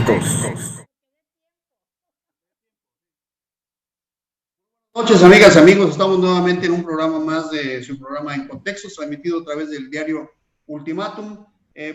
Buenas noches, amigas, amigos. Estamos nuevamente en un programa más de su programa En Contextos, transmitido a través del diario Ultimátum.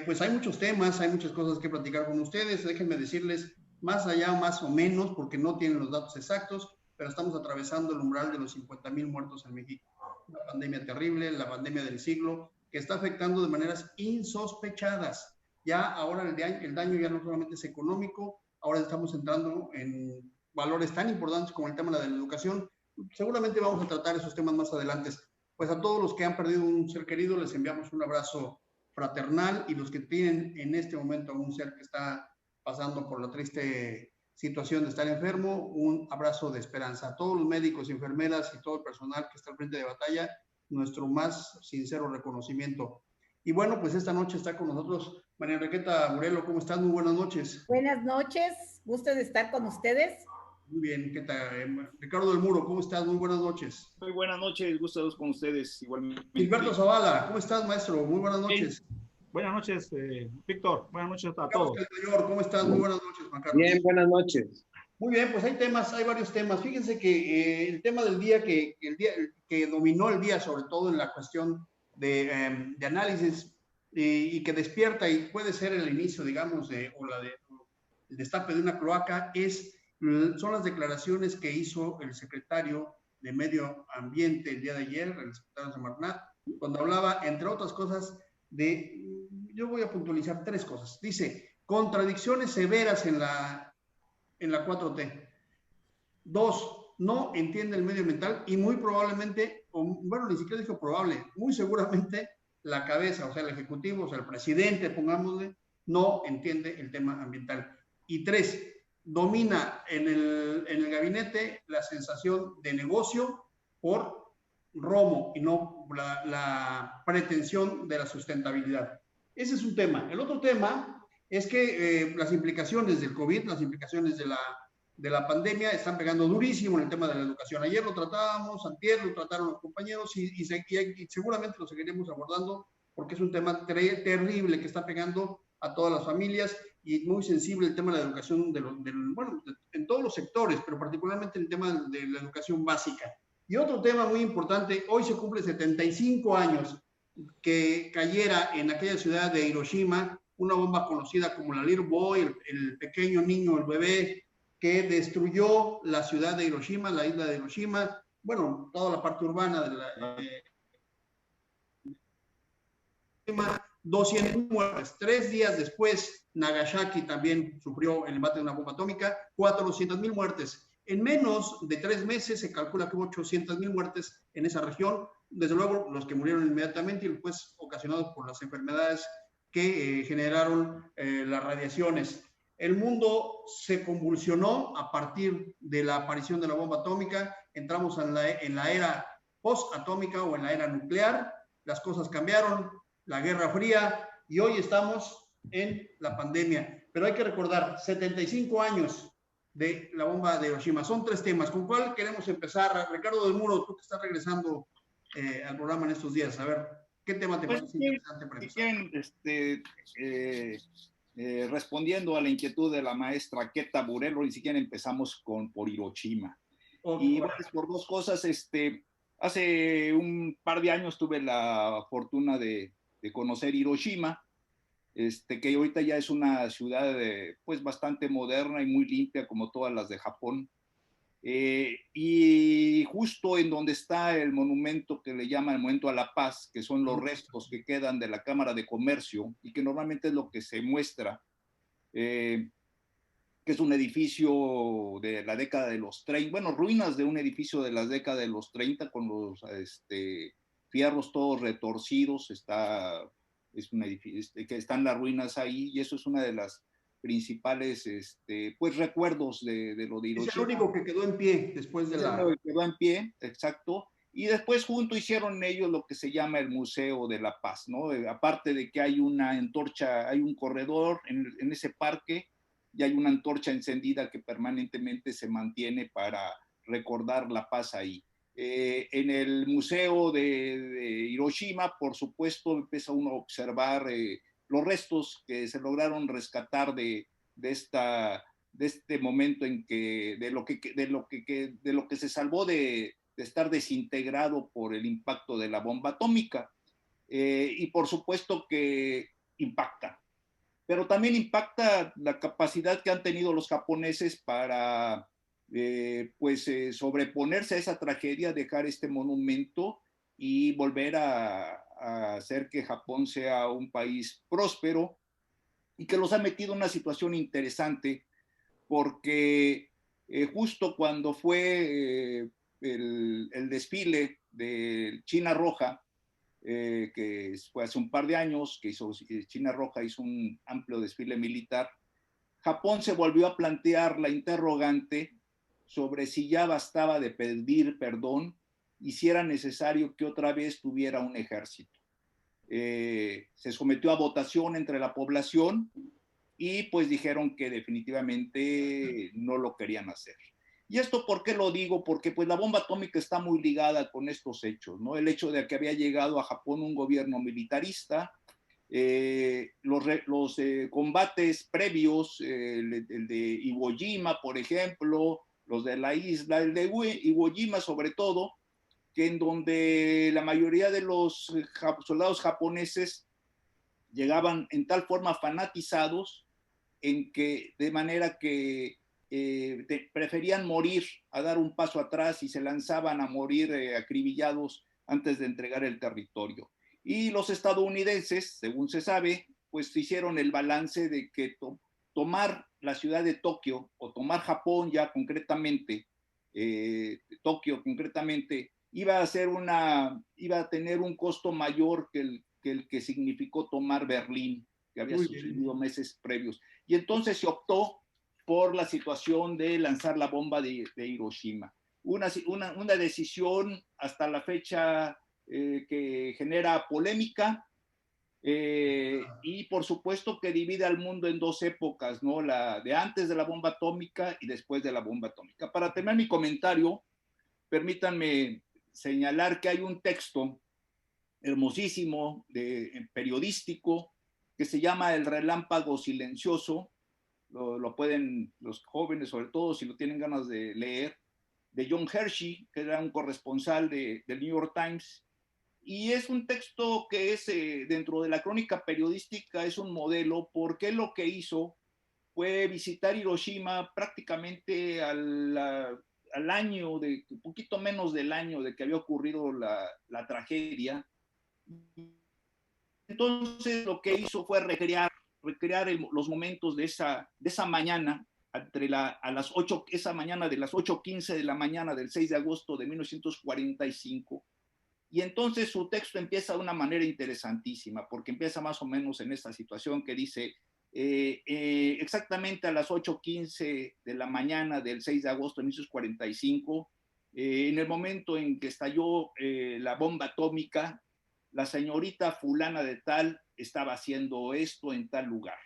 Pues hay muchos temas, hay muchas cosas que platicar con ustedes. Déjenme decirles más allá, más o menos, porque no tienen los datos exactos, pero estamos atravesando el umbral de los 50,000 muertos en México. Una pandemia terrible, la pandemia del siglo, que está afectando de maneras insospechadas. Ya ahora el daño ya no solamente es económico, ahora estamos entrando en valores tan importantes como el tema de la educación. Seguramente vamos a tratar esos temas más adelante. Pues a todos los que han perdido un ser querido les enviamos un abrazo fraternal, y los que tienen en este momento un ser que está pasando por la triste situación de estar enfermo, un abrazo de esperanza. A todos los médicos, enfermeras y todo el personal que está al frente de batalla, nuestro más sincero reconocimiento. Y bueno, pues esta noche está con nosotros María Enriqueta Morelo. ¿Cómo estás? Muy buenas noches. Buenas noches, gusto de estar con ustedes. Muy bien, ¿qué tal? Ricardo del Muro, ¿cómo estás? Muy buenas noches. Muy buenas noches, gusto con ustedes igualmente. Gilberto Zavala, ¿cómo estás, maestro? Muy buenas noches. Buenas noches, Víctor. Buenas noches a Carlos todos. Mayor, ¿cómo estás? Muy buenas noches, Juan Carlos. Bien, buenas noches. Muy bien, pues hay temas, hay varios temas. Fíjense que el tema del día que dominó el día, sobre todo en la cuestión de análisis y que despierta y puede ser el inicio, digamos, el destape de una cloaca, son las declaraciones que hizo el secretario de Medio Ambiente el día de ayer, el secretario Semarnat, cuando hablaba, entre otras cosas, yo voy a puntualizar tres cosas. Dice, contradicciones severas en la 4T. Dos, no entiende el medio ambiental y muy probablemente, bueno, ni siquiera dijo probable, muy seguramente la cabeza, o sea, el ejecutivo, o sea, el presidente, pongámosle, no entiende el tema ambiental. Y tres, domina en el gabinete la sensación de negocio por romo y no la pretensión de la sustentabilidad. Ese es un tema. El otro tema es que las implicaciones del COVID, las implicaciones de la pandemia están pegando durísimo en el tema de la educación. Ayer lo tratábamos, antier lo trataron los compañeros y seguramente lo seguiremos abordando porque es un tema terrible que está pegando a todas las familias y muy sensible el tema de la educación, bueno, en todos los sectores, pero particularmente el tema de la educación básica. Y otro tema muy importante, hoy se cumple 75 años que cayera en aquella ciudad de Hiroshima una bomba conocida como la Little Boy, el pequeño niño, el bebé, que destruyó la ciudad de Hiroshima, la isla de Hiroshima, bueno, toda la parte urbana de la... 200 muertes. 3 días después, Nagasaki también sufrió el embate de una bomba atómica, 400,000 muertes. En menos de 3 meses se calcula que hubo 800,000 muertes en esa región. Desde luego, los que murieron inmediatamente y después ocasionados por las enfermedades que generaron las radiaciones. El mundo se convulsionó a partir de la aparición de la bomba atómica. Entramos en la era post-atómica o en la era nuclear. Las cosas cambiaron, la Guerra Fría, y hoy estamos en la pandemia. Pero hay que recordar, 75 años de la bomba de Hiroshima. Son 3 temas. ¿Con cuál queremos empezar? Ricardo del Muro, tú que estás regresando al programa en estos días, a ver, ¿qué tema te parece interesante para respondiendo a la inquietud de la maestra Keta Burelo, ni siquiera empezamos por Hiroshima. Y bueno, por 2 cosas, hace un par de años tuve la fortuna de conocer Hiroshima, que ahorita ya es una ciudad pues bastante moderna y muy limpia como todas las de Japón. Y justo en donde está el monumento que le llaman el Monumento a la Paz, que son los restos que quedan de la Cámara de Comercio y que normalmente es lo que se muestra, que es un edificio de la década de los 30, bueno, ruinas de un edificio de la década de los 30 con los fierros todos retorcidos, es un edificio que están las ruinas ahí, y eso es una de las principales pues recuerdos de lo de Hiroshima. Es el único que quedó en pie después de la... Quedó en pie, exacto. Y después junto hicieron ellos lo que se llama el Museo de la Paz, ¿no? Aparte de que hay una antorcha, hay un corredor en ese parque y hay una antorcha encendida que permanentemente se mantiene para recordar la paz ahí. En el Museo de Hiroshima, por supuesto, empieza uno a observar los restos que se lograron rescatar de de este momento en que, de lo que se salvó de estar desintegrado por el impacto de la bomba atómica. Y por supuesto que impacta, pero también impacta la capacidad que han tenido los japoneses para sobreponerse a esa tragedia, dejar este monumento y volver a hacer que Japón sea un país próspero, y que los ha metido en una situación interesante porque justo cuando fue el desfile de China Roja, que fue hace un par de años, que China Roja hizo un amplio desfile militar, Japón se volvió a plantear la interrogante sobre si ya bastaba de pedir perdón y si era necesario que otra vez tuviera un ejército. Se sometió a votación entre la población y pues dijeron que definitivamente no lo querían hacer. ¿Y esto por qué lo digo? Porque pues la bomba atómica está muy ligada con estos hechos, ¿no? El hecho de que había llegado a Japón un gobierno militarista, los combates previos, el de Iwo Jima, por ejemplo, los de la isla, el de Iwo Jima sobre todo, que en donde la mayoría de los soldados japoneses llegaban en tal forma fanatizados de manera que preferían morir a dar un paso atrás y se lanzaban a morir acribillados antes de entregar el territorio. Y los estadounidenses, según se sabe, pues hicieron el balance de que tomar la ciudad de Tokio, o tomar Japón ya concretamente, Tokio concretamente, iba a tener un costo mayor que el que significó tomar Berlín, que había sucedido meses previos. Y entonces se optó por la situación de lanzar la bomba de Hiroshima. Una decisión hasta la fecha que genera polémica, y por supuesto que divide al mundo en dos épocas, ¿no? La de antes de la bomba atómica y después de la bomba atómica. Para terminar mi comentario, permítanme señalar que hay un texto hermosísimo, periodístico, que se llama El Relámpago Silencioso. Lo pueden los jóvenes, sobre todo si lo tienen ganas de leer, de John Hershey, que era un corresponsal del New York Times. Y es un texto que es, dentro de la crónica periodística, es un modelo, porque lo que hizo fue visitar Hiroshima prácticamente al año, un poquito menos del año de que había ocurrido la tragedia. Entonces lo que hizo fue recrear los momentos de esa mañana, esa mañana de las 8:15 de la mañana del 6 de agosto de 1945. Y entonces su texto empieza de una manera interesantísima, porque empieza más o menos en esta situación que dice, exactamente a las 8:15 de la mañana del 6 de agosto de 1945, en el momento en que estalló la bomba atómica, la señorita fulana de tal estaba haciendo esto en tal lugar.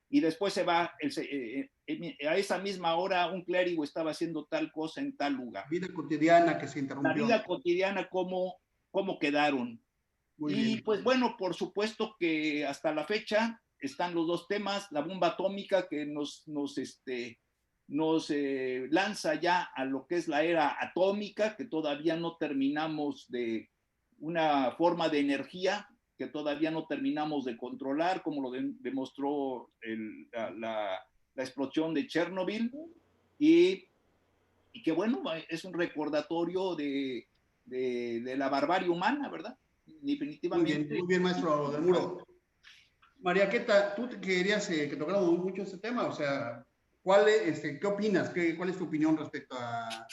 Y después se va, a esa misma hora un clérigo estaba haciendo tal cosa en tal lugar. Vida cotidiana que se interrumpió. La vida cotidiana, cómo quedaron. Muy bien. Pues bueno, por supuesto que hasta la fecha están los dos temas, la bomba atómica que nos lanza ya a lo que es la era atómica, que todavía no terminamos de una forma de energía que todavía no terminamos de controlar, como lo demostró la explosión de Chernobyl, y que bueno, es un recordatorio de la barbarie humana, ¿verdad? Definitivamente. Muy bien, maestro del Muro. María Queta, tú querías que tocáramos mucho este tema, o sea, ¿qué opinas? ¿Cuál es tu opinión respecto a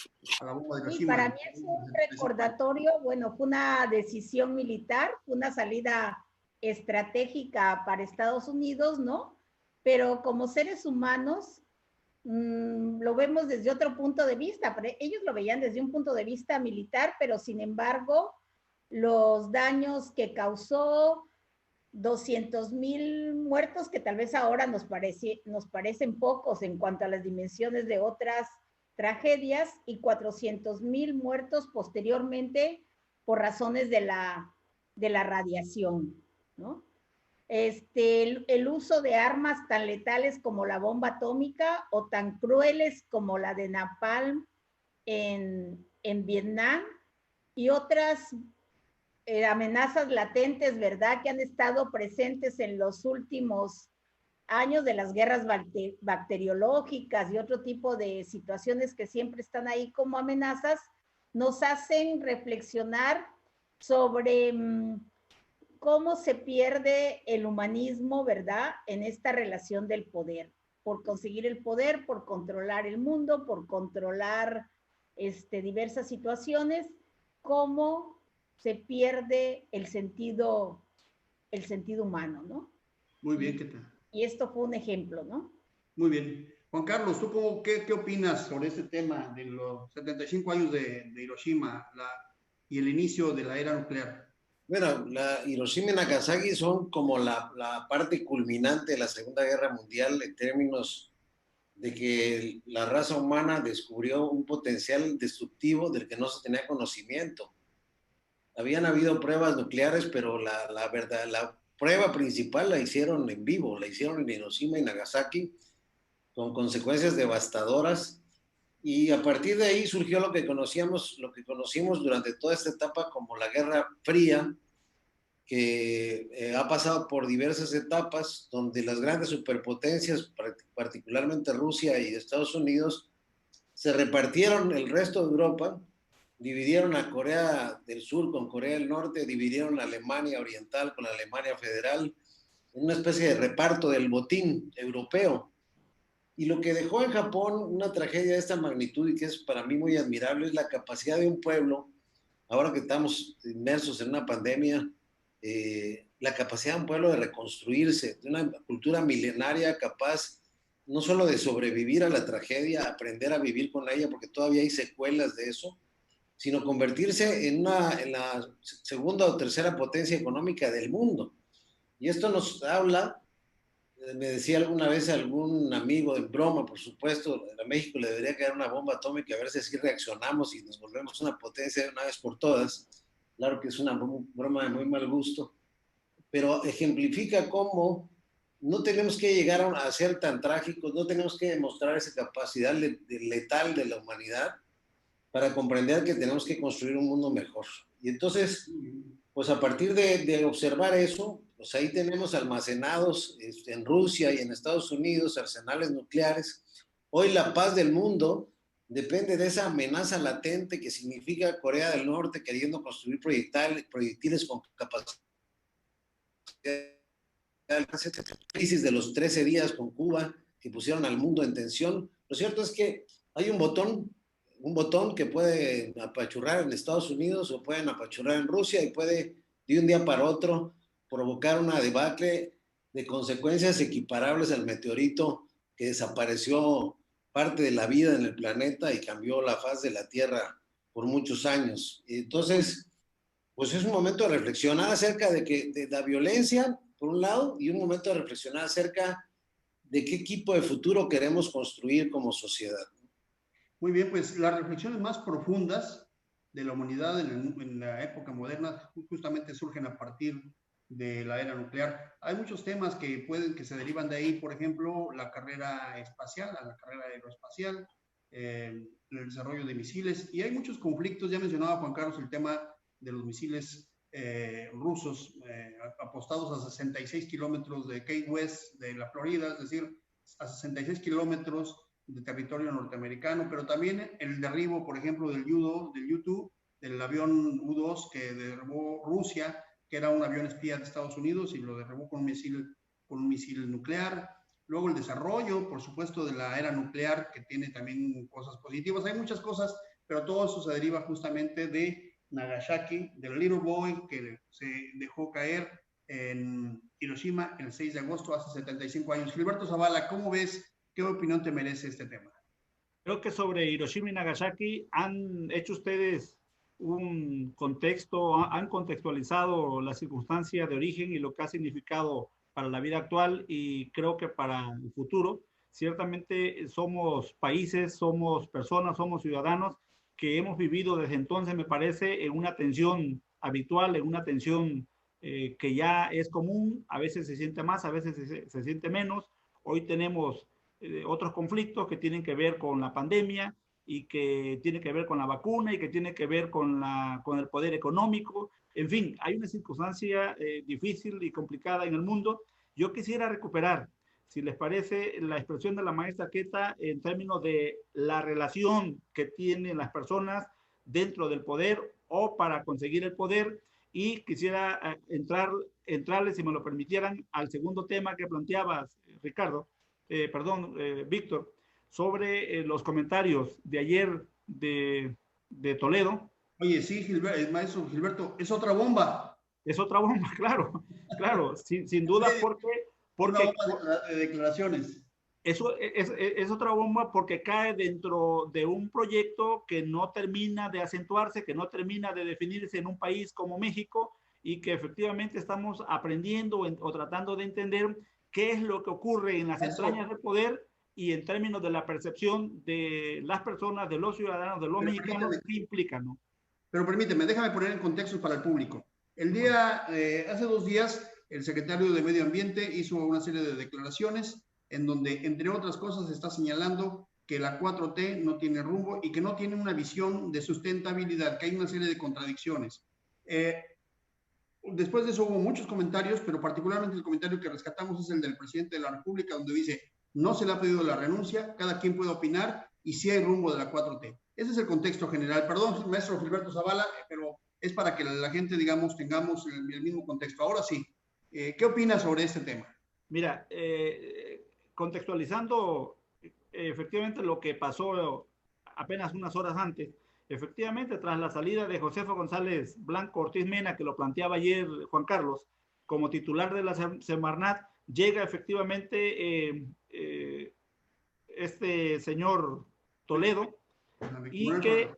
la bomba de Hiroshima? Sí, para mí es un recordatorio, bueno, fue una decisión militar, fue una salida estratégica para Estados Unidos, ¿no? Pero como seres humanos, lo vemos desde otro punto de vista. Ellos lo veían desde un punto de vista militar, pero sin embargo, los daños que causó, 200,000 muertos, que tal vez ahora nos parecen pocos en cuanto a las dimensiones de otras tragedias, y 400,000 muertos posteriormente por razones de la radiación, ¿no? el uso de armas tan letales como la bomba atómica o tan crueles como la de Napalm en Vietnam y otras amenazas latentes, ¿verdad?, que han estado presentes en los últimos años de las guerras bacteriológicas y otro tipo de situaciones que siempre están ahí como amenazas, nos hacen reflexionar sobre cómo se pierde el humanismo, ¿verdad?, en esta relación del poder, por conseguir el poder, por controlar el mundo, por controlar diversas situaciones, cómo se pierde el sentido humano, ¿no? Muy bien, ¿qué tal? Y esto fue un ejemplo, ¿no? Muy bien. Juan Carlos, ¿tú qué opinas sobre este tema de los 75 años de Hiroshima y el inicio de la era nuclear? Bueno, la Hiroshima y Nagasaki son como la parte culminante de la Segunda Guerra Mundial en términos de que la raza humana descubrió un potencial destructivo del que no se tenía conocimiento. Habían habido pruebas nucleares, pero la prueba principal la hicieron en vivo, la hicieron en Hiroshima y Nagasaki, con consecuencias devastadoras. Y a partir de ahí surgió lo que conocimos durante toda esta etapa como la Guerra Fría, que ha pasado por diversas etapas, donde las grandes superpotencias, particularmente Rusia y Estados Unidos, se repartieron el resto de Europa, dividieron a Corea del Sur con Corea del Norte, dividieron a Alemania Oriental con la Alemania Federal, en una especie de reparto del botín europeo. Y lo que dejó en Japón una tragedia de esta magnitud y que es para mí muy admirable es la capacidad de un pueblo, ahora que estamos inmersos en una pandemia, la capacidad de un pueblo de reconstruirse, de una cultura milenaria capaz no solo de sobrevivir a la tragedia, aprender a vivir con ella, porque todavía hay secuelas de eso, sino convertirse en la segunda o tercera potencia económica del mundo. Y esto nos habla, me decía alguna vez algún amigo, en broma, por supuesto, a México le debería caer una bomba atómica a ver si así reaccionamos y nos volvemos una potencia de una vez por todas. Claro que es una broma de muy mal gusto, pero ejemplifica cómo no tenemos que llegar a ser tan trágicos, no tenemos que demostrar esa capacidad letal de la humanidad para comprender que tenemos que construir un mundo mejor. Y entonces, pues a partir de observar eso, pues ahí tenemos almacenados en Rusia y en Estados Unidos arsenales nucleares. Hoy la paz del mundo depende de esa amenaza latente que significa Corea del Norte queriendo construir proyectiles con capacidad. Crisis de los 13 días con Cuba que pusieron al mundo en tensión. Lo cierto es que hay un botón que puede apachurrar en Estados Unidos o pueden apachurrar en Rusia y puede de un día para otro provocar una debacle de consecuencias equiparables al meteorito que desapareció parte de la vida en el planeta y cambió la faz de la Tierra por muchos años. Entonces, pues es un momento de reflexionar acerca de la violencia, por un lado, y un momento de reflexionar acerca de qué tipo de futuro queremos construir como sociedad. Muy bien, pues las reflexiones más profundas de la humanidad en la época moderna justamente surgen a partir de la era nuclear. Hay muchos temas que se derivan de ahí, por ejemplo, la carrera espacial, la carrera aeroespacial, el desarrollo de misiles, y hay muchos conflictos. Ya mencionaba Juan Carlos el tema de los misiles rusos apostados a 66 kilómetros de Key West de la Florida, es decir, a 66 kilómetros de territorio norteamericano, pero también el derribo, por ejemplo, del U-2, del avión U-2 que derribó Rusia, que era un avión espía de Estados Unidos y lo derribó con un misil nuclear. Luego el desarrollo, por supuesto, de la era nuclear, que tiene también cosas positivas. Hay muchas cosas, pero todo eso se deriva justamente de Nagasaki, del Little Boy que se dejó caer en Hiroshima el 6 de agosto, hace 75 años. Gilberto Zavala, ¿cómo ves? ¿Qué opinión te merece este tema? Creo que sobre Hiroshima y Nagasaki han hecho ustedes un contexto, han contextualizado la circunstancia de origen y lo que ha significado para la vida actual y creo que para el futuro. Ciertamente somos países, somos personas, somos ciudadanos que hemos vivido desde entonces, me parece, en una tensión habitual, en una tensión que ya es común, a veces se siente más, a veces se siente menos. Hoy tenemos otros conflictos que tienen que ver con la pandemia y que tienen que ver con la vacuna y que tienen que ver con el poder económico. En fin, hay una circunstancia difícil y complicada en el mundo. Yo quisiera recuperar, si les parece, la expresión de la maestra Queta en términos de la relación que tienen las personas dentro del poder o para conseguir el poder, y quisiera entrarle, si me lo permitieran, al segundo tema que planteabas, Ricardo, Víctor, sobre los comentarios de ayer de Toledo. Oye, sí, maestro Gilberto, es otra bomba. Es otra bomba, claro, claro, sin duda, Una porque bomba de declaraciones. eso es otra bomba porque cae dentro de un proyecto que no termina de acentuarse, que no termina de definirse en un país como México, y que efectivamente estamos aprendiendo o tratando de entender qué es lo que ocurre en las entrañas del poder y en términos de la percepción de las personas, de los ciudadanos, de los mexicanos, qué implica, ¿no? Pero permíteme, déjame poner en contexto para el público. Hace 2 días, el secretario de Medio Ambiente hizo una serie de declaraciones en donde, entre otras cosas, está señalando que la 4T no tiene rumbo y que no tiene una visión de sustentabilidad, que hay una serie de contradicciones. Después de eso hubo muchos comentarios, pero particularmente el comentario que rescatamos es el del presidente de la República, donde dice, no se le ha pedido la renuncia, cada quien puede opinar y sí hay rumbo de la 4T. Ese es el contexto general. Perdón, maestro Gilberto Zavala, pero es para que la gente, digamos, tengamos el mismo contexto. Ahora sí, ¿qué opinas sobre este tema? Mira, contextualizando efectivamente lo que pasó apenas unas horas antes, efectivamente, tras la salida de Josefo González Blanco Ortiz Mena, que lo planteaba ayer Juan Carlos, como titular de la Semarnat, llega efectivamente este señor Toledo, y que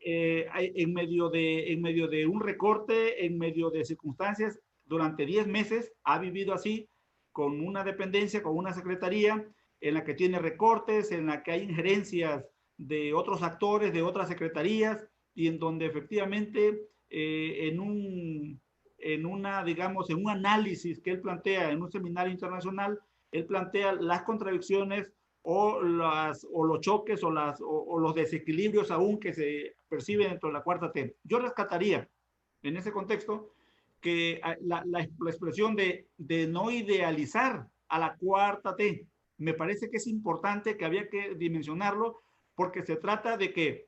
en medio de un recorte, en medio de circunstancias, durante 10 meses ha vivido así, con una dependencia, con una secretaría en la que tiene recortes, en la que hay injerencias de otros actores, de otras secretarías, y en donde efectivamente en un análisis que él plantea en un seminario internacional, él plantea las contradicciones o los choques o los desequilibrios aún que se perciben dentro de la 4T. Yo rescataría en ese contexto que la expresión de no idealizar a la 4T. Me parece que es importante, que había que dimensionarlo, porque se trata de que,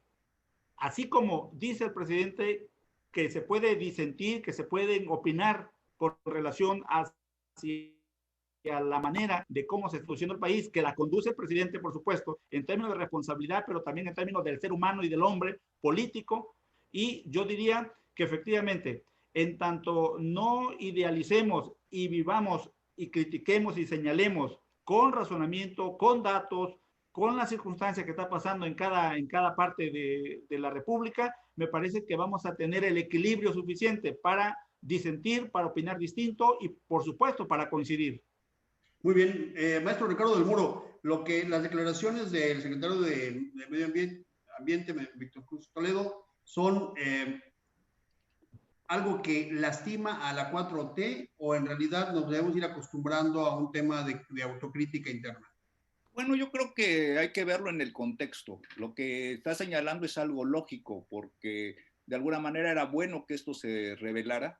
así como dice el presidente que se puede disentir, que se pueden opinar con relación hacia la manera de cómo se funciona el país, que la conduce el presidente, por supuesto, en términos de responsabilidad, pero también en términos del ser humano y del hombre político. Y yo diría que efectivamente, en tanto no idealicemos y vivamos y critiquemos y señalemos con razonamiento, con datos, con la circunstancia que está pasando en cada parte de la República, me parece que vamos a tener el equilibrio suficiente para disentir, para opinar distinto y, por supuesto, para coincidir. Muy bien, maestro Ricardo del Muro, las declaraciones del secretario de Medio Ambiente, Víctor Cruz Toledo, son algo que lastima a la 4T, o en realidad nos debemos ir acostumbrando a un tema de autocrítica interna. Bueno, yo creo que hay que verlo en el contexto. Lo que está señalando es algo lógico, porque de alguna manera era bueno que esto se revelara.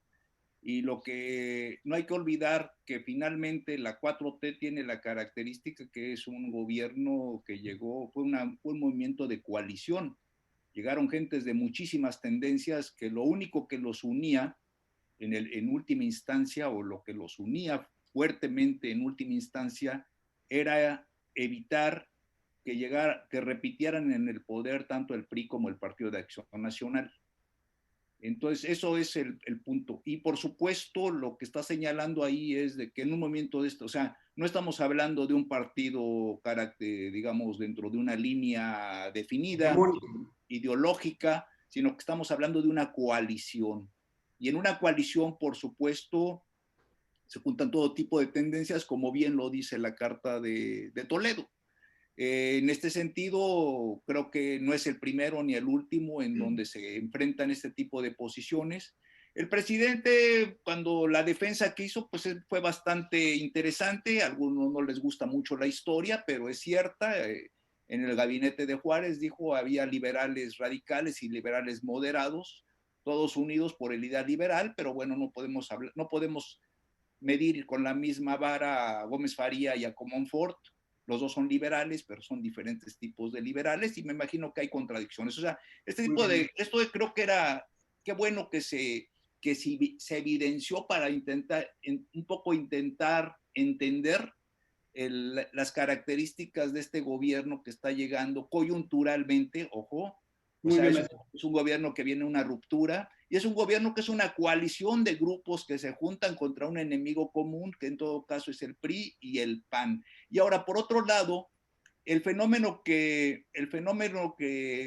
Y lo que no hay que olvidar, que finalmente la 4T tiene la característica que es un gobierno que llegó, fue un movimiento de coalición. Llegaron gentes de muchísimas tendencias que lo único que los unía en última instancia, o lo que los unía fuertemente en última instancia, era evitar que repitieran en el poder tanto el PRI como el Partido de Acción Nacional. Entonces, eso es el punto. Y por supuesto, lo que está señalando ahí es de que en un momento de esto, o sea, no estamos hablando de un partido, digamos, dentro de una línea definida, ideológica, sino que estamos hablando de una coalición. Y en una coalición, por supuesto, se juntan todo tipo de tendencias, como bien lo dice la Carta de Toledo. En este sentido, creo que no es el primero ni el último en donde se enfrentan este tipo de posiciones, El presidente, cuando la defensa que hizo, pues fue bastante interesante. A algunos no les gusta mucho la historia, pero es cierta. En el gabinete de Juárez dijo había liberales radicales y liberales moderados, todos unidos por el ideal liberal, pero bueno, no podemos medir con la misma vara a Gómez Faría y a Comonfort. Los dos son liberales, pero son diferentes tipos de liberales y me imagino que hay contradicciones. O sea, esto creo que era, qué bueno que se evidenció para intentar entender las características de este gobierno que está llegando coyunturalmente, ojo, o sea, es un gobierno que viene a una ruptura y es un gobierno que es una coalición de grupos que se juntan contra un enemigo común, que en todo caso es el PRI y el PAN. Y ahora, por otro lado, el fenómeno que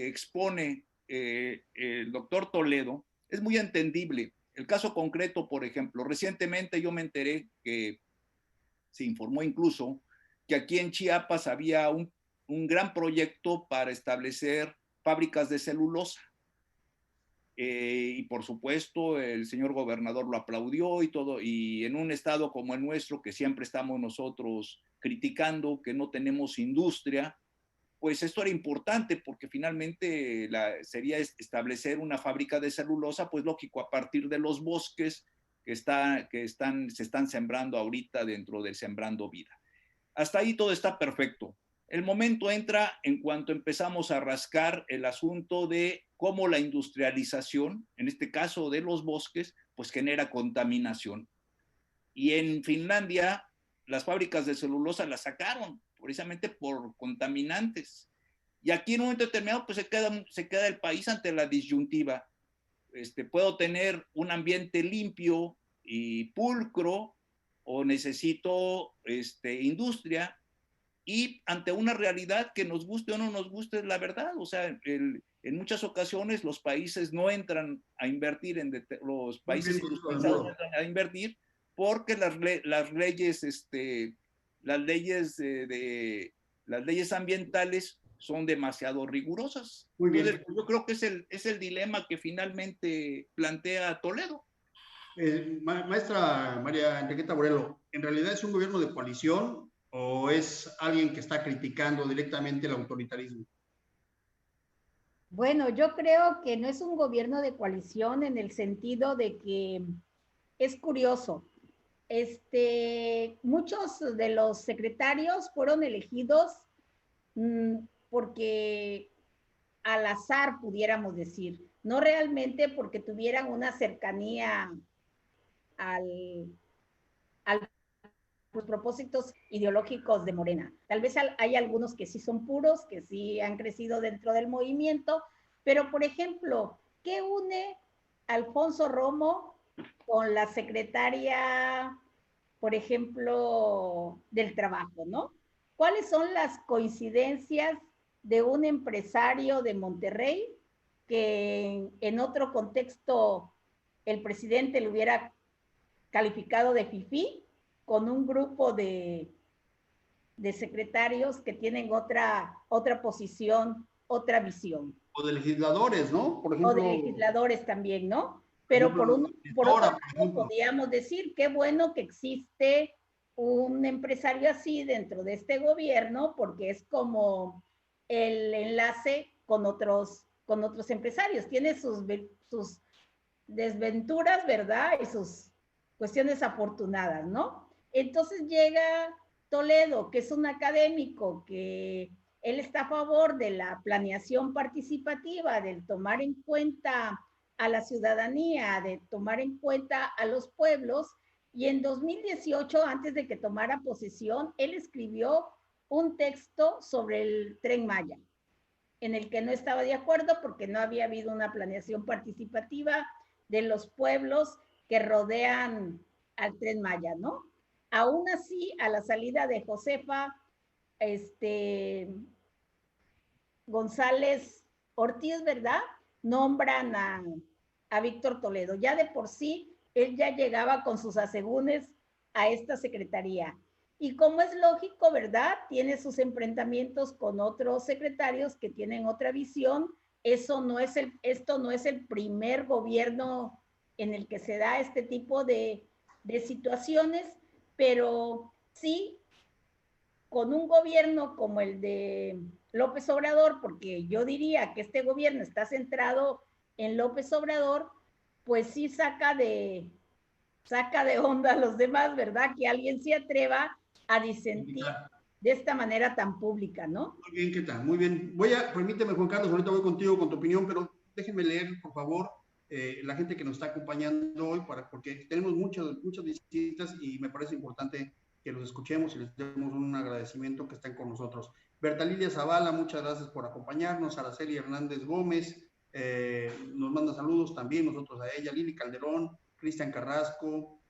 expone el doctor Toledo es muy entendible. El caso concreto, por ejemplo, recientemente yo me enteré que se informó incluso que aquí en Chiapas había un gran proyecto para establecer fábricas de celulosa. Y por supuesto el señor gobernador lo aplaudió y todo, y en un estado como el nuestro, que siempre estamos nosotros criticando que no tenemos industria, pues esto era importante porque finalmente sería establecer una fábrica de celulosa, pues lógico, a partir de los bosques que se están sembrando ahorita dentro del Sembrando Vida. Hasta ahí todo está perfecto. El momento entra en cuanto empezamos a rascar el asunto de cómo la industrialización, en este caso de los bosques, pues genera contaminación. Y en Finlandia las fábricas de celulosa las sacaron precisamente por contaminantes. Y aquí en un momento determinado pues se queda el país ante la disyuntiva. Puedo tener un ambiente limpio y pulcro o necesito industria, y ante una realidad que nos guste o no nos guste, es la verdad. O sea, en muchas ocasiones los países no entran a invertir, los países industrializados no entran a invertir porque las leyes ambientales son demasiado rigurosas. Muy bien. Entonces, yo creo que es el dilema que finalmente plantea Toledo. Maestra María Enriqueta Borelo, ¿en realidad es un gobierno de coalición o es alguien que está criticando directamente el autoritarismo? Bueno, yo creo que no es un gobierno de coalición en el sentido de que es curioso. Muchos de los secretarios fueron elegidos porque al azar, pudiéramos decir, no realmente porque tuvieran una cercanía a los propósitos ideológicos de Morena. Tal vez hay algunos que sí son puros, que sí han crecido dentro del movimiento, pero por ejemplo, ¿qué une Alfonso Romo con la secretaria, por ejemplo, del trabajo, ¿no? ¿Cuáles son las coincidencias de un empresario de Monterrey que en otro contexto el presidente lo hubiera calificado de fifí, con un grupo de secretarios que tienen otra posición, otra visión? O de legisladores, ¿no? Por ejemplo, o de legisladores también, ¿no? Pero por otro lado, podríamos decir, qué bueno que existe un empresario así dentro de este gobierno, porque es como el enlace con otros empresarios. Tiene sus desventuras, ¿verdad? Y sus cuestiones afortunadas, ¿no? Entonces llega Toledo, que es un académico, que él está a favor de la planeación participativa, del tomar en cuenta a la ciudadanía, de tomar en cuenta a los pueblos, y en 2018, antes de que tomara posesión, él escribió un texto sobre el Tren Maya, en el que no estaba de acuerdo porque no había habido una planeación participativa de los pueblos que rodean al Tren Maya, ¿no? Aún así, a la salida de Josefa González Ortiz, ¿verdad? Nombran a Víctor Toledo. Ya de por sí, él ya llegaba con sus asegúnes a esta secretaría. Y como es lógico, ¿verdad? Tiene sus enfrentamientos con otros secretarios que tienen otra visión. Esto no es el primer gobierno en el que se da este tipo de situaciones, pero sí con un gobierno como el de López Obrador, porque yo diría que este gobierno está centrado en López Obrador, pues sí saca de onda a los demás, ¿verdad? Que alguien se atreva a disentir de esta manera tan pública, ¿no? Muy bien, ¿qué tal? Muy bien. Permíteme, Juan Carlos, ahorita voy contigo con tu opinión, pero déjenme leer, por favor, la gente que nos está acompañando hoy, porque tenemos muchas visitas y me parece importante que los escuchemos y les demos un agradecimiento que estén con nosotros. Berta Lilia Zavala, muchas gracias por acompañarnos. Araceli Hernández Gómez nos manda saludos también, nosotros a ella. Lili Calderón, Cristian Carrasco,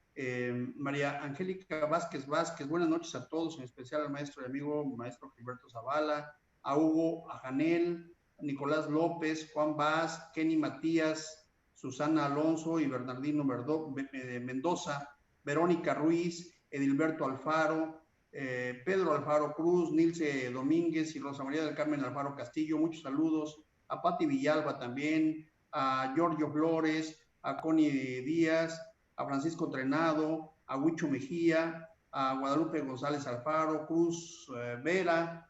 María Angélica Vázquez, buenas noches a todos, en especial al maestro y amigo, maestro Gilberto Zavala, a Hugo, a Janel, Nicolás López, Juan Vaz, Kenny Matías, Susana Alonso y Bernardino Mendoza, Verónica Ruiz, Edilberto Alfaro, Pedro Alfaro Cruz, Nilce Domínguez y Rosa María del Carmen Alfaro Castillo, muchos saludos, a Pati Villalba también, a Giorgio Flores, a Connie Díaz, a Francisco Trenado, a Huicho Mejía, a Guadalupe González Alfaro, Cruz Vera,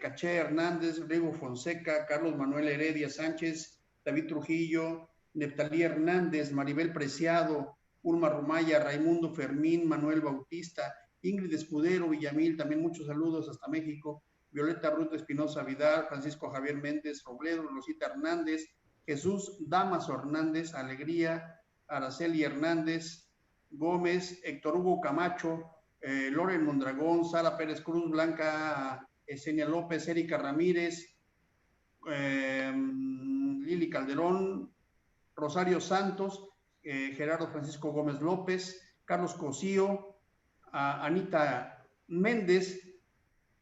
Caché Hernández, Rigo Fonseca, Carlos Manuel Heredia Sánchez, David Trujillo, Neftalí Hernández, Maribel Preciado, Ulma Rumaya, Raimundo Fermín, Manuel Bautista, Ingrid Escudero, Villamil, también muchos saludos hasta México, Violeta Ruth Espinosa Vidal, Francisco Javier Méndez Robledo, Rosita Hernández, Jesús Damaso Hernández, Alegría, Araceli Hernández Gómez, Héctor Hugo Camacho, Loren Mondragón, Sara Pérez Cruz, Blanca Esenia López, Erika Ramírez, Lili Calderón, Rosario Santos, Gerardo Francisco Gómez López, Carlos Cosío, Anita Méndez,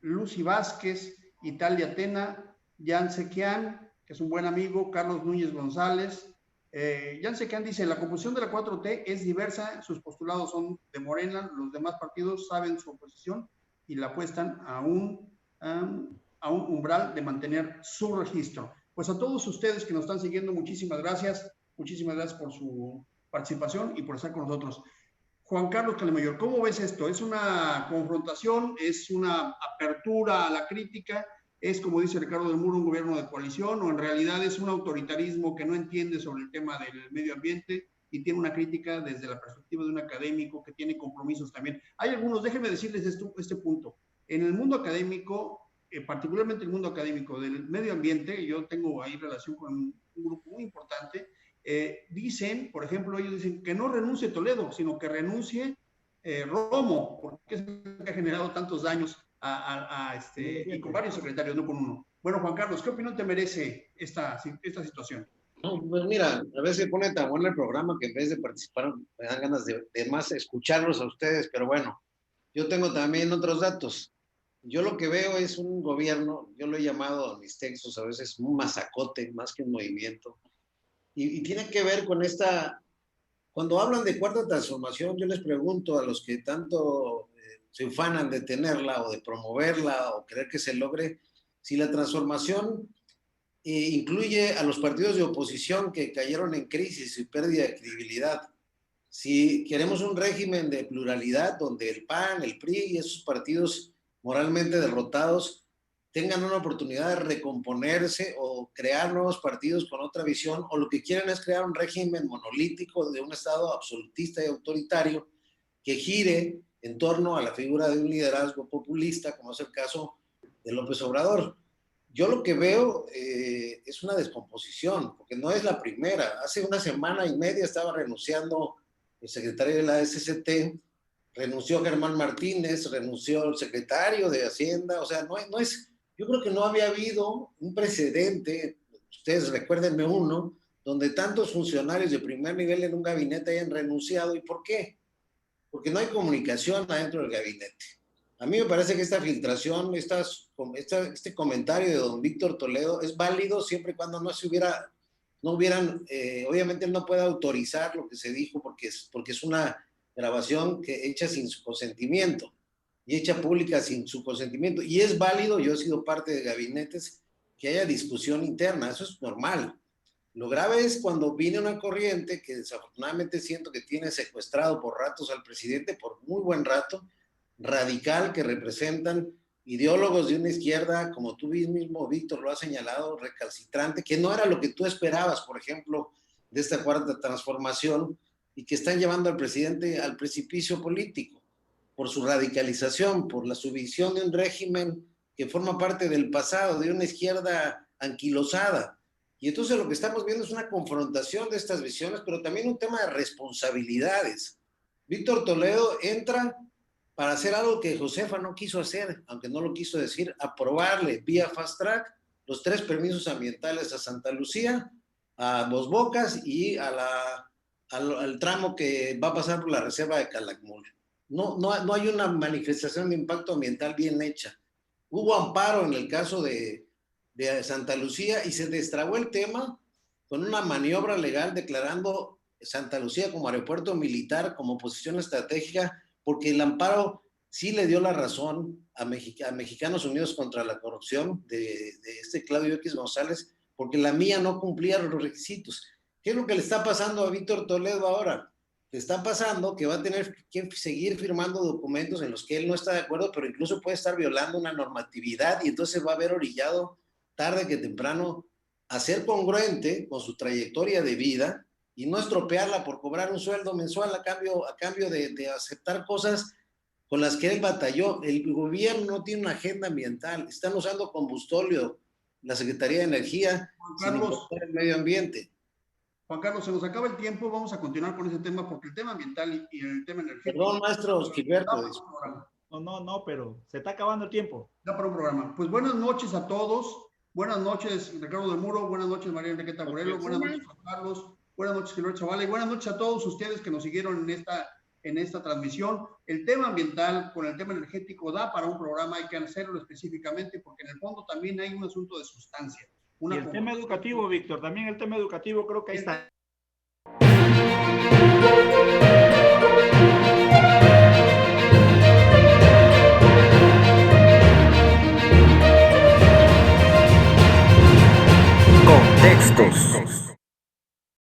Lucy Vázquez, Italia Tena, Jan Sequian, que es un buen amigo, Carlos Núñez González. Jan Sequian dice, la composición de la 4T es diversa, sus postulados son de Morena, los demás partidos saben su oposición y la apuestan a un umbral de mantener su registro. Pues a todos ustedes que nos están siguiendo, muchísimas gracias por su participación y por estar con nosotros. Juan Carlos Calemayor, ¿cómo ves esto? ¿Es una confrontación? ¿Es una apertura a la crítica? ¿Es, como dice Ricardo del Muro, un gobierno de coalición? ¿O en realidad es un autoritarismo que no entiende sobre el tema del medio ambiente y tiene una crítica desde la perspectiva de un académico que tiene compromisos también? Hay algunos, déjenme decirles este punto. En el mundo académico, particularmente el mundo académico del medio ambiente, yo tengo ahí relación con un grupo muy importante, dicen, por ejemplo, ellos dicen que no renuncie Toledo, sino que renuncie Romo, porque es el que ha generado tantos daños y con varios secretarios, no con uno. Bueno, Juan Carlos, ¿qué opinión te merece esta situación? No, pues mira, a veces se pone tan bueno el programa que en vez de participar me dan ganas de más escucharlos a ustedes, pero bueno, yo tengo también otros datos. Yo lo que veo es un gobierno, yo lo he llamado en mis textos a veces un masacote más que un movimiento, y tiene que ver con esta, cuando hablan de cuarta transformación, yo les pregunto a los que tanto se ufanan de tenerla o de promoverla o querer que se logre, si la transformación incluye a los partidos de oposición que cayeron en crisis y pérdida de credibilidad. Si queremos un régimen de pluralidad donde el PAN, el PRI y esos partidos moralmente derrotados tengan una oportunidad de recomponerse o crear nuevos partidos con otra visión, o lo que quieren es crear un régimen monolítico de un Estado absolutista y autoritario que gire en torno a la figura de un liderazgo populista, como es el caso de López Obrador. Yo lo que veo es una descomposición, porque no es la primera. Hace una semana y media estaba renunciando el secretario de la SCT, renunció Germán Martínez, renunció el secretario de Hacienda, o sea, no es, yo creo que no había habido un precedente, ustedes recuérdenme uno, donde tantos funcionarios de primer nivel en un gabinete hayan renunciado. ¿Y por qué? Porque no hay comunicación adentro del gabinete. A mí me parece que esta filtración, este comentario de don Víctor Toledo es válido siempre y cuando no hubieran, obviamente él no puede autorizar lo que se dijo porque es una grabación hecha sin su consentimiento y hecha pública sin su consentimiento. Y es válido, yo he sido parte de gabinetes, que haya discusión interna, eso es normal. Lo grave es cuando viene una corriente que desafortunadamente siento que tiene secuestrado por ratos al presidente, por muy buen rato, radical, que representan ideólogos de una izquierda, como tú mismo, Víctor, lo has señalado, recalcitrante, que no era lo que tú esperabas, por ejemplo, de esta cuarta transformación, y que están llevando al presidente al precipicio político, por su radicalización, por la subvisión de un régimen que forma parte del pasado, de una izquierda anquilosada. Y entonces lo que estamos viendo es una confrontación de estas visiones, pero también un tema de responsabilidades. Víctor Toledo entra para hacer algo que Josefa no quiso hacer, aunque no lo quiso decir, aprobarle vía fast track los 3 permisos ambientales a Santa Lucía, a Dos Bocas y al tramo que va a pasar por la reserva de Calakmul. No hay una manifestación de impacto ambiental bien hecha. Hubo amparo en el caso de Santa Lucía y se destrabó el tema con una maniobra legal declarando Santa Lucía como aeropuerto militar, como posición estratégica, porque el amparo sí le dio la razón a Mexicanos Unidos contra la Corrupción de Claudio X González, porque la mía no cumplía los requisitos. ¿Qué es lo que le está pasando a Víctor Toledo ahora? Le está pasando que va a tener que seguir firmando documentos en los que él no está de acuerdo, pero incluso puede estar violando una normatividad y entonces va a haber orillado tarde que temprano a ser congruente con su trayectoria de vida y no estropearla por cobrar un sueldo mensual a cambio de aceptar cosas con las que él batalló. El gobierno no tiene una agenda ambiental, están usando combustóleo, la Secretaría de Energía, sin importar el medio ambiente. Juan Carlos, se nos acaba el tiempo, vamos a continuar con ese tema porque el tema ambiental y el tema energético... Perdón, maestro Gilberto. No, pero se está acabando el tiempo. Da para un programa. Pues buenas noches a todos. Buenas noches, Ricardo de Muro. Buenas noches, María Enriqueta Morelo. Buenas noches, Juan Carlos. Buenas noches, Gilberto Chavala. Y buenas noches a todos ustedes que nos siguieron en esta transmisión. El tema ambiental con el tema energético da para un programa, hay que hacerlo específicamente porque en el fondo también hay un asunto de sustancia. Y el tema educativo, Víctor, también el tema educativo creo que ahí está.